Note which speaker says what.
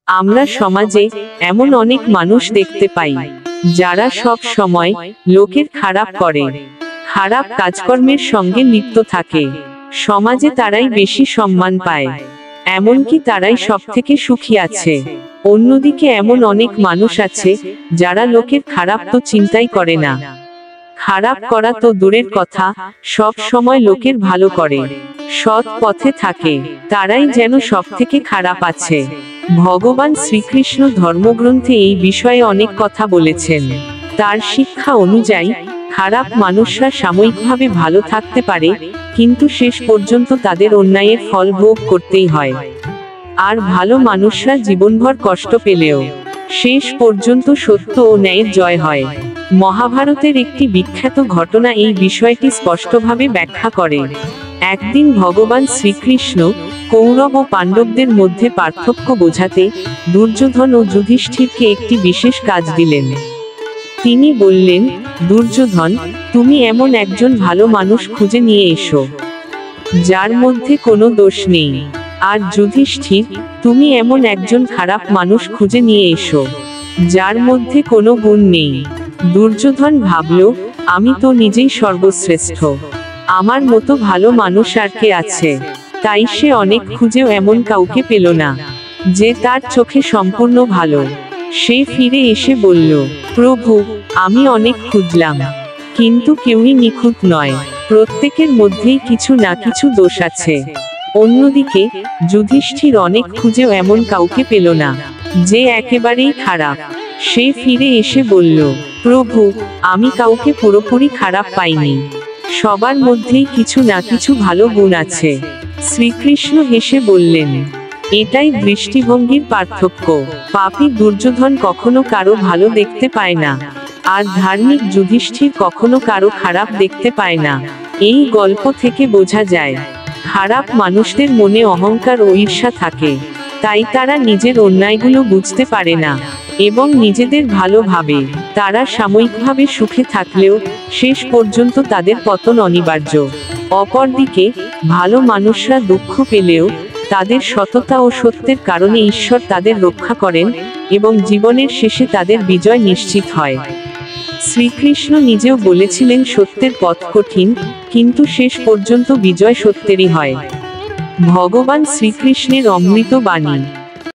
Speaker 1: আমরা সমাজে এমন অনেক মানুষ দেখতে পাই যারা সব সময় লোকের খারাপ করে, খারাপ কাজকর্মের সঙ্গে লিপ্ত থাকে। সমাজে তারাই বেশি সম্মান পায়, এমনকি তারাই সবথেকে সুখী আছে। অন্যদিকে এমন অনেক মানুষ আছে যারা লোকের খারাপ তো চিন্তাই করে না, খারাপ করা তো দূরের কথা, সব সময় লোকের ভালো করে, সৎ পথে থাকে, তারাই যেন সবথেকে খারাপ আছে। ভগবান শ্রীকৃষ্ণ ধর্মগ্রন্থে এই বিষয়ে অনেক কথা বলেছেন। তার শিক্ষা অনুযায়ী খারাপ মানুষরা সাময়িকভাবে ভালো থাকতে পারে, কিন্তু শেষ পর্যন্ত তাদের অন্যায়ের ফল ভোগ করতেই হয়। আর ভালো মানুষরা জীবনভর কষ্ট পেলেও শেষ পর্যন্ত সত্য ও ন্যায়ের জয় হয়। মহাভারতের একটি বিখ্যাত ঘটনা এই বিষয়টি স্পষ্টভাবে ব্যাখ্যা করে। একদিন ভগবান শ্রীকৃষ্ণ কৌরব ও পাণ্ডবদের মধ্যে পার্থক্য বোঝাতে দুর্যোধন ও যুধিষ্ঠিরকে একটি বিশেষ কাজ দিলেন। তিনি বললেন, দুর্যোধন, তুমি এমন একজন ভালো মানুষ খুঁজে নিয়ে এসো যার মধ্যে কোনো দোষ নেই। আর যুধিষ্ঠির, তুমি এমন একজন খারাপ মানুষ খুঁজে নিয়ে এসো যার মধ্যে কোনো গুণ নেই। দুর্যোধন ভাবল, আমি তো নিজেই সর্বশ্রেষ্ঠ, আমার মতো ভালো মানুষ আর কে আছে? তাই সে অনেক খুঁজেও এমন কাউকে পেল না যে তার চোখে সম্পূর্ণ ভালো। সে ফিরে এসে বলল, প্রভু, আমি অনেক খুঁজলাম, কিন্তু কেউই নিখুঁত নয়, প্রত্যেকের মধ্যেই কিছু না কিছু দোষ আছে। অন্যদিকে যুধিষ্ঠির অনেক খুঁজেও এমন কাউকে পেল না যে একেবারেই খারাপ। সে ফিরে এসে বলল, প্রভু, আমি কাউকে পুরোপুরি খারাপ পাইনি, সবার মধ্যেই কিছু না কিছু ভালো গুণ আছে। শ্রীকৃষ্ণ হেসে বললেন, এটাই দৃষ্টিভঙ্গির পার্থক্য। পাপী দুর্যোধন কখনো কারো ভালো দেখতে পায় না, আর ধার্মিক যুধিষ্ঠির কখনো কারো খারাপ দেখতে পায় না। এই গল্প থেকে বোঝা যায়, খারাপ মানুষদের মনে অহংকার ও ঈর্ষা থাকে, তাই তারা নিজের অন্যায়গুলো বুঝতে পারে না এবং নিজেদের ভালো ভাবে। তারা সাময়িকভাবে সুখে থাকলেও শেষ পর্যন্ত তাদের পতন অনিবার্য। অপরদিকে ভালো মানুষরা দুঃখ পেলেও তাদের সততা ও সত্যের কারণে ঈশ্বর তাদের রক্ষা করেন এবং জীবনের শেষে তাদের বিজয় নিশ্চিত হয়। শ্রীকৃষ্ণ নিজেও বলেছিলেন, সত্যের পথ কঠিন, কিন্তু শেষ পর্যন্ত বিজয় সত্যেরই হয়। ভগবান শ্রীকৃষ্ণের অমৃত বাণী।